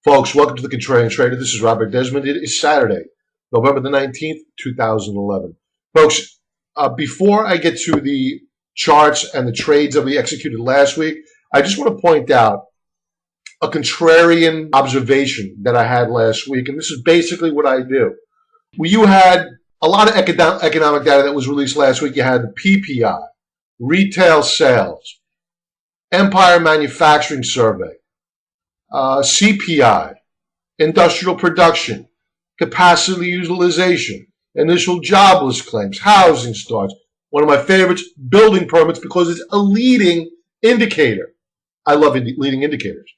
Folks, welcome to the Contrarian Trader. This is Robert Desmond. It is Saturday, November the 19th, 2011. Folks, before I get to the charts and the trades that we executed last week, I just want to point out a contrarian observation that I had last week, and this is basically what I do. Well, you had a lot of economic data that was released last week. You had the PPI, retail sales, Empire Manufacturing Survey, CPI, industrial production, capacity utilization, initial jobless claims, housing starts. One of my favorites, building permits, because it's a leading indicator. I love leading indicators.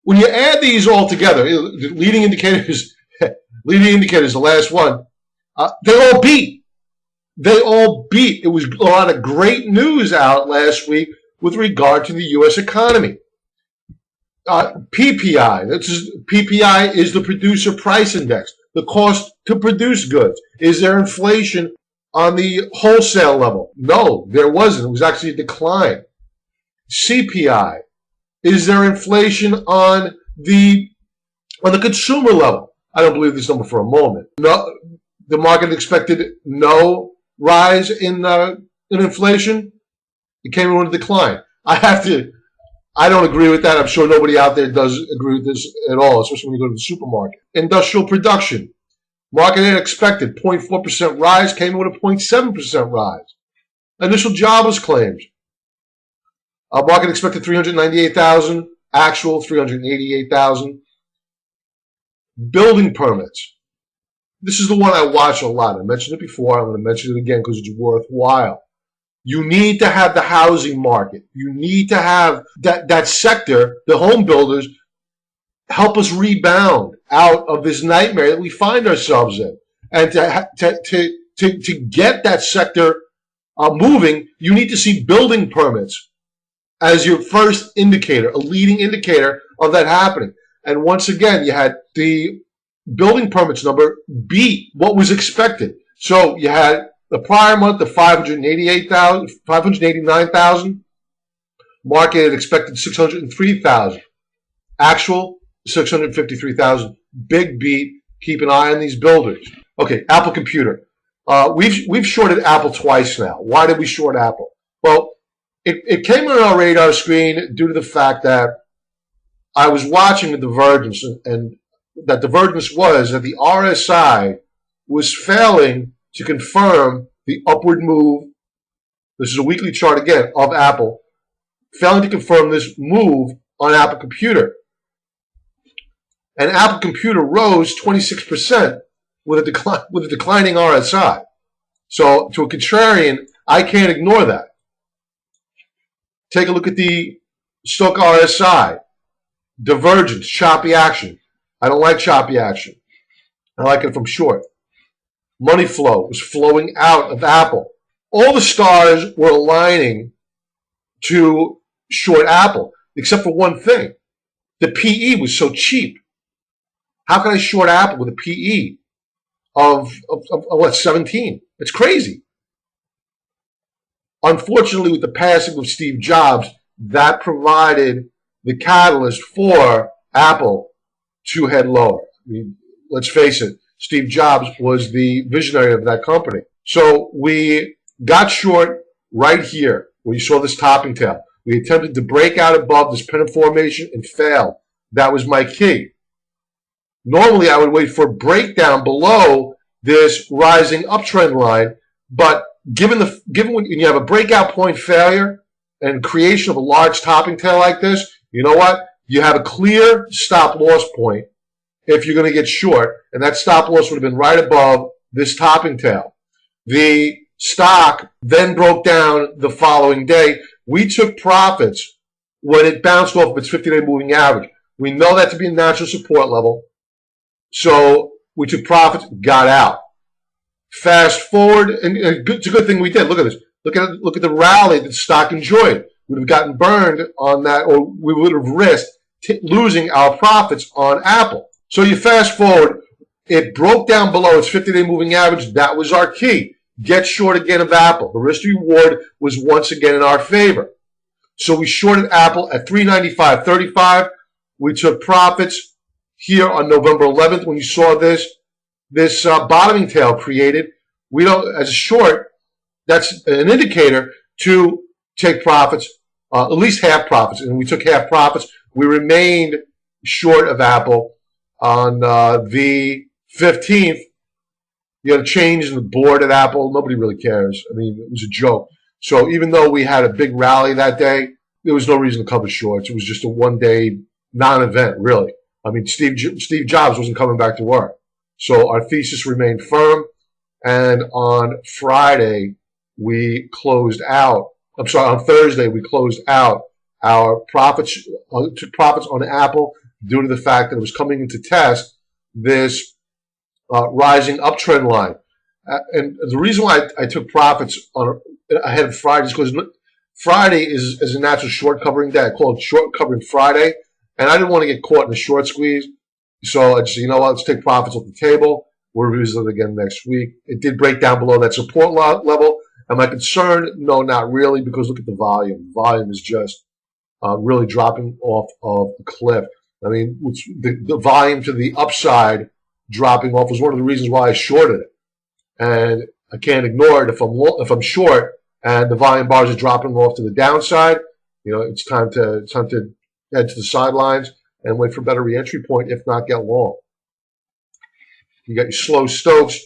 When you add these all together, the leading indicators, the last one, they all beat. They all beat. It was a lot of great news out last week with regard to the U.S. economy. PPI, PPI is the producer price index, the cost to produce goods. Is there inflation on the wholesale level? No, there wasn't. It was actually a decline. CPI, is there inflation on the consumer level? I don't believe this number for a moment. No, the market expected no rise in inflation. It came in with a decline. I don't agree with that. I'm sure nobody out there does agree with this at all, especially when you go to the supermarket. Industrial production. Market had expected 0.4% rise, came in with a 0.7% rise. Initial jobless claims. Market expected 398,000, actual 388,000. Building permits. This is the one I watch a lot. I mentioned it before. I'm going to mention it again because it's worthwhile. You need to have the housing market. You need to have that sector, the home builders, help us rebound out of this nightmare that we find ourselves in. And to get that sector moving, you need to see building permits as your first indicator, a leading indicator of that happening. And once again, you had the building permits number beat what was expected. So you had the prior month, the 589,000. Market had expected 603,000. Actual, 653,000. Big beat. Keep an eye on these builders. Okay, Apple Computer. We've shorted Apple twice now. Why did we short Apple? Well, it came on our radar screen due to the fact that I was watching the divergence, and that divergence was that the RSI was failing to confirm the upward move. This is a weekly chart again of Apple, failing to confirm this move on Apple Computer. And Apple Computer rose 26% with a declining RSI. So to a contrarian, I can't ignore that. Take a look at the stock RSI. Divergence, choppy action. I don't like choppy action. I like it from short. Money flow was flowing out of Apple. All the stars were aligning to short Apple, except for one thing. The PE was so cheap. How can I short Apple with a PE of what, 17? It's crazy. Unfortunately, with the passing of Steve Jobs, that provided the catalyst for Apple to head lower. I mean, let's face it. Steve Jobs was the visionary of that company. So we got short right here where you saw this topping tail. We attempted to break out above this pennant formation and failed. That was my key. Normally, I would wait for a breakdown below this rising uptrend line, but given when you have a breakout point failure and creation of a large topping tail like this, you know what? You have a clear stop loss point if you're going to get short, and that stop loss would have been right above this topping tail. The stock then broke down the following day. We took profits when it bounced off of its 50-day moving average. We know that to be a natural support level, so we took profits, got out. Fast forward, and it's a good thing we did. Look at this. Look at the rally that the stock enjoyed. We would have gotten burned on that, or we would have risked losing our profits on Apple. So you fast forward, it broke down below its 50-day moving average. That was our key. Get short again of Apple. The risk reward was once again in our favor. So we shorted Apple at $395.35. We took profits here on November 11th when you saw this bottoming tail created. We don't, as a short, that's an indicator to take profits, at least half profits. And we took half profits. We remained short of Apple on the 15th. You had a change in the board at Apple. Nobody really cares. I mean, it was a joke. So even though we had a big rally that day, there was no reason to cover shorts. It was just a one-day non-event, really. I mean, Steve Jobs wasn't coming back to work. So our thesis remained firm. And on Friday, we closed out. I'm sorry, on Thursday, we closed out our profits, took profits on Apple due to the fact that it was coming into test this rising uptrend line. And the reason why I took profits ahead of Friday is because Friday is a natural short covering day. I call it short covering Friday. And I didn't want to get caught in a short squeeze. So I just said, you know what, let's take profits off the table. We'll revisit it again next week. It did break down below that support level. Am I concerned? No, not really, because look at the volume. The volume is just really dropping off of a cliff. I mean, the volume to the upside dropping off was one of the reasons why I shorted it. And I can't ignore it. If I'm short and the volume bars are dropping off to the downside, you know, it's time to head to the sidelines and wait for a better reentry point, if not get long. You got your slow Stokes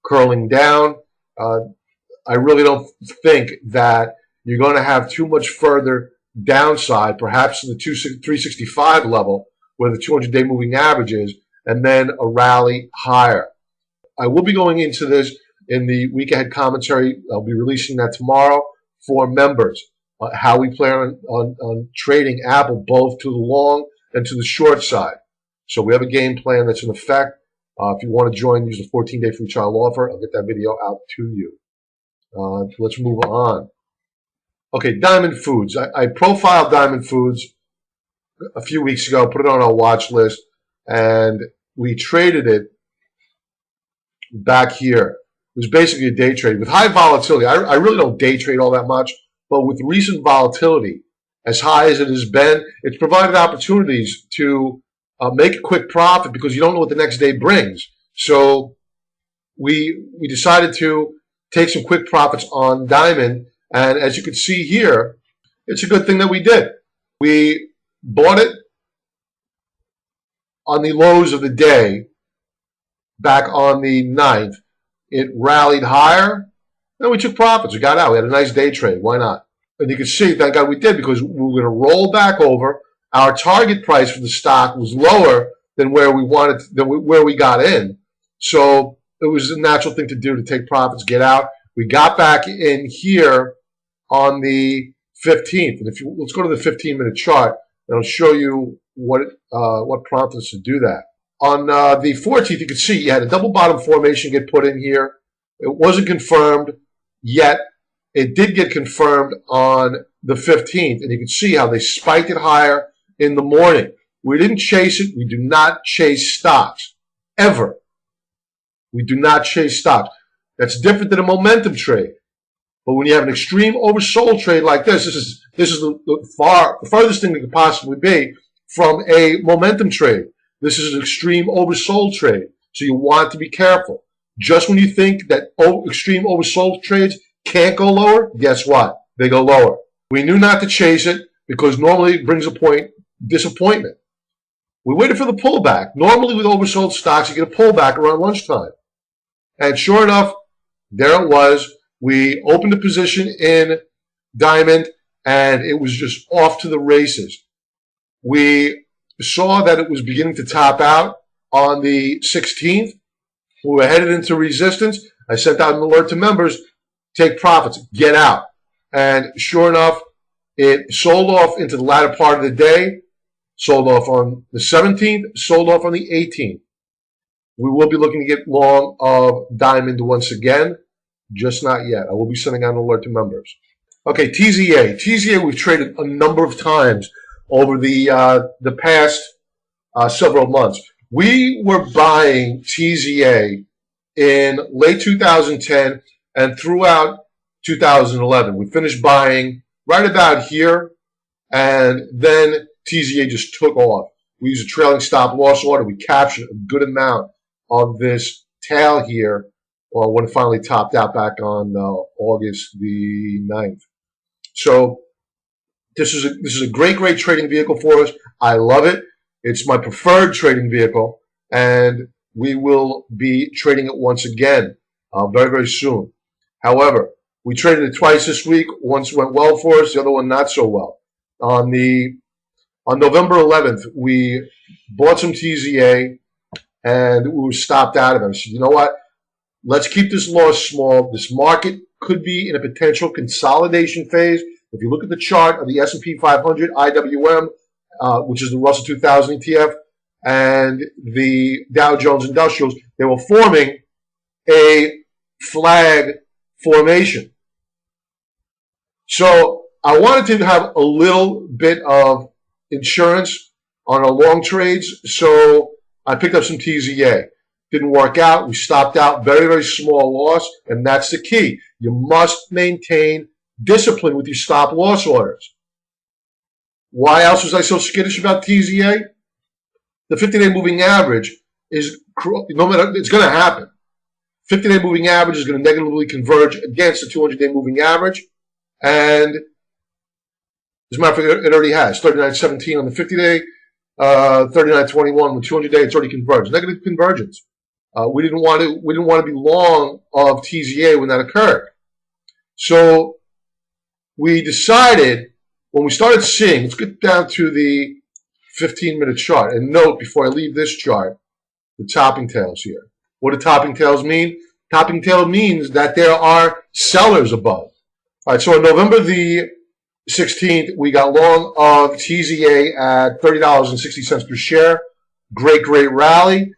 curling down. I really don't think that you're going to have too much further downside, perhaps to the 365 level, where the 200-day moving average is, and then a rally higher. I will be going into this in the week ahead commentary. I'll be releasing that tomorrow for members. How we plan on trading Apple both to the long and to the short side. So we have a game plan that's in effect. If you want to join, use the 14-day free trial offer. I'll get that video out to you. Let's move on. Okay, Diamond Foods. I profiled Diamond Foods a few weeks ago, put it on our watch list, and we traded it back here. It was basically a day trade with high volatility. I really don't day trade all that much, but with recent volatility, as high as it has been, it's provided opportunities to make a quick profit because you don't know what the next day brings. So we decided to take some quick profits on Diamond. And as you can see here, it's a good thing that we did. We bought it on the lows of the day back on the 9th. It rallied higher. Then we took profits. We got out. We had a nice day trade. Why not? And you can see, thank God we did, because we were going to roll back over. Our target price for the stock was lower than where we wanted, where we got in. So it was a natural thing to do to take profits, get out. We got back in here on the 15th. And let's go to the 15-minute chart, and I'll show you what prompted us to do that. On the 14th, you can see you had a double bottom formation get put in here. It wasn't confirmed yet. It did get confirmed on the 15th, and you can see how they spiked it higher in the morning. We didn't chase it. We do not chase stocks, ever. We do not chase stocks. That's different than a momentum trade. But when you have an extreme oversold trade like this is the farthest thing that could possibly be from a momentum trade. This is an extreme oversold trade, so you want to be careful. Just when you think that extreme oversold trades can't go lower, guess what? They go lower. We knew not to chase it because normally it brings a point disappointment. We waited for the pullback. Normally with oversold stocks, you get a pullback around lunchtime. And sure enough, there it was. We opened a position in Diamond, and it was just off to the races. We saw that it was beginning to top out on the 16th. We were headed into resistance. I sent out an alert to members, take profits, get out. And sure enough, it sold off into the latter part of the day, sold off on the 17th, sold off on the 18th. We will be looking to get long of Diamond once again, just not yet. I will be sending out an alert to members. Okay, TZA. TZA we've traded a number of times over the past several months. We were buying TZA in late 2010 and throughout 2011. We finished buying right about here, and then TZA just took off. We used a trailing stop loss order. We captured a good amount of this tail here, well, when it finally topped out back on August the 9th. So this is a great trading vehicle for us. I love it. It's my preferred trading vehicle, and we will be trading it once again very soon. However, we traded it twice this week. Once went well for us, the other one not so well. On November 11th, we bought some TZA, and we were stopped out of it. I said, you know what? Let's keep this loss small. This market could be in a potential consolidation phase. If you look at the chart of the S&P 500 IWM, which is the Russell 2000 ETF, and the Dow Jones Industrials, they were forming a flag formation. So I wanted to have a little bit of insurance on our long trades, so I picked up some TZA. Didn't work out. We stopped out. Very small loss, and that's the key. You must maintain discipline with your stop loss orders. Why else was I so skittish about TZA? The 50-day moving average is, no matter, it's going to happen. 50-day moving average is going to negatively converge against the 200-day moving average, and as a matter of fact, it already has. 39.17 on the 50-day, 39.21 on the 200-day. It's already converged. Negative convergence. We didn't want to be long of TZA when that occurred. So we decided when we started seeing. Let's get down to the 15-minute chart and note before I leave this chart the topping tails here. What do topping tails mean? Topping tail means that there are sellers above. All right. So on November the 16th, we got long of TZA at $30.60 per share. Great rally.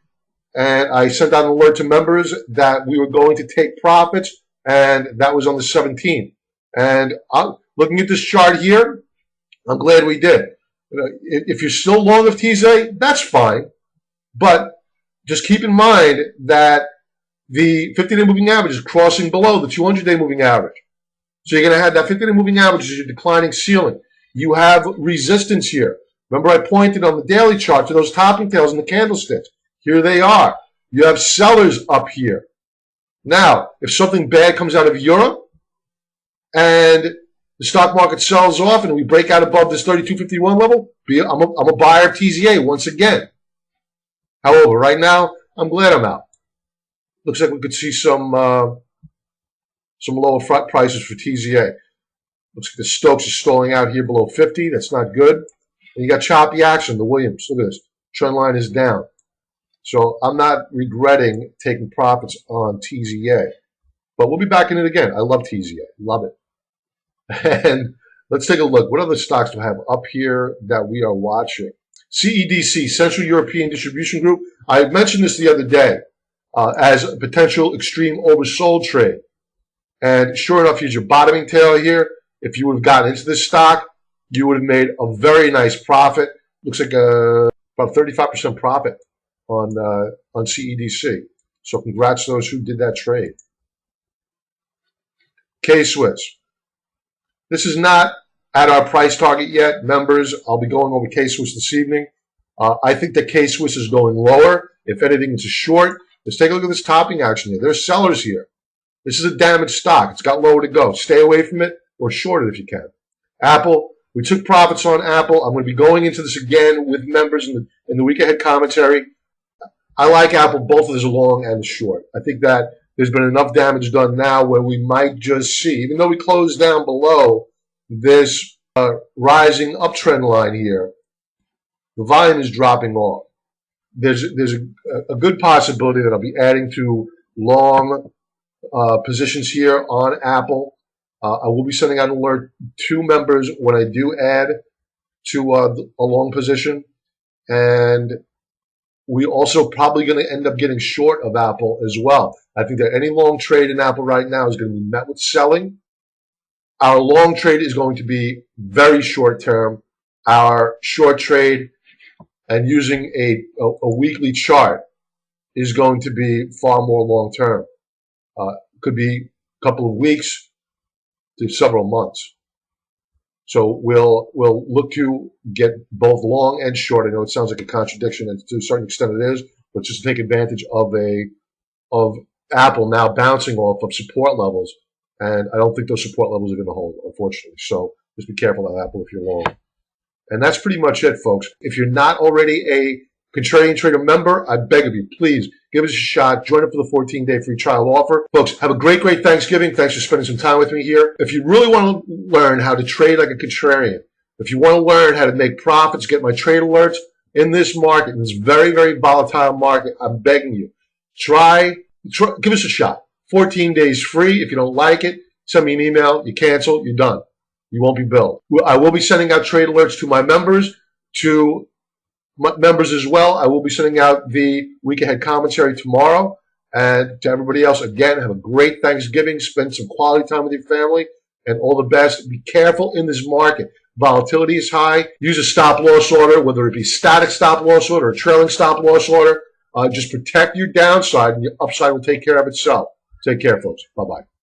And I sent out an alert to members that we were going to take profits, and that was on the 17th. And looking at this chart here, I'm glad we did. If you're still long of TZA, that's fine. But just keep in mind that the 50-day moving average is crossing below the 200-day moving average. So you're going to have that 50-day moving average as your declining ceiling. You have resistance here. Remember I pointed on the daily chart to those topping tails and the candlesticks. Here they are. You have sellers up here. Now, if something bad comes out of Europe and the stock market sells off and we break out above this 32.51 level, I'm a buyer of TZA once again. However, right now, I'm glad I'm out. Looks like we could see some lower front prices for TZA. Looks like the Stokes is stalling out here below 50. That's not good. And you got choppy action, the Williams. Look at this. Trend line is down. So I'm not regretting taking profits on TZA. But we'll be back in it again. I love TZA. Love it. And let's take a look. What other stocks do I have up here that we are watching? CEDC, Central European Distribution Group. I mentioned this the other day as a potential extreme oversold trade. And sure enough, here's your bottoming tail here. If you would have gotten into this stock, you would have made a very nice profit. Looks like about 35% profit on CEDC. So congrats to those who did that trade. K-Swiss. This is not at our price target yet. Members, I'll be going over K-Swiss this evening. I think that K-Swiss is going lower. If anything, it's a short. Let's take a look at this topping action here. There's sellers here. This is a damaged stock. It's got lower to go. Stay away from it or short it if you can. Apple. We took profits on Apple. I'm going to be going into this again with members in the week ahead commentary. I like Apple both as a long and a short. I think that there's been enough damage done now where we might just see, even though we closed down below this rising uptrend line here, the volume is dropping off. There's a good possibility that I'll be adding to long positions here on Apple. I will be sending out an alert to members when I do add to a long position. And we also probably going to end up getting short of Apple as well. I think that any long trade in Apple right now is going to be met with selling. Our long trade is going to be very short term. Our short trade and using a weekly chart is going to be far more long term. Could be a couple of weeks to several months. So we'll look to get both long and short. I know it sounds like a contradiction, and to a certain extent it is, but just to take advantage of Apple now bouncing off of support levels, and I don't think those support levels are going to hold, unfortunately. So just be careful of Apple if you're long. And that's pretty much it, folks. If you're not already a Contrarian Trader member, I beg of you, please give us a shot. Join up for the 14-day free trial offer. Folks, have a great Thanksgiving. Thanks for spending some time with me here. If you really want to learn how to trade like a contrarian, if you want to learn how to make profits, get my trade alerts in this market, in this very, very volatile market, I'm begging you, give us a shot. 14 days free. If you don't like it, send me an email. You cancel, you're done. You won't be billed. I will be sending out trade alerts to my members, as well. I will be sending out the week ahead commentary tomorrow. And to everybody else, again, have a great Thanksgiving. Spend some quality time with your family, and all the best. Be careful in this market. Volatility is high. Use a stop loss order, whether it be static stop loss order or trailing stop loss order. Just protect your downside, and your upside will take care of itself. Take care, folks. Bye-bye.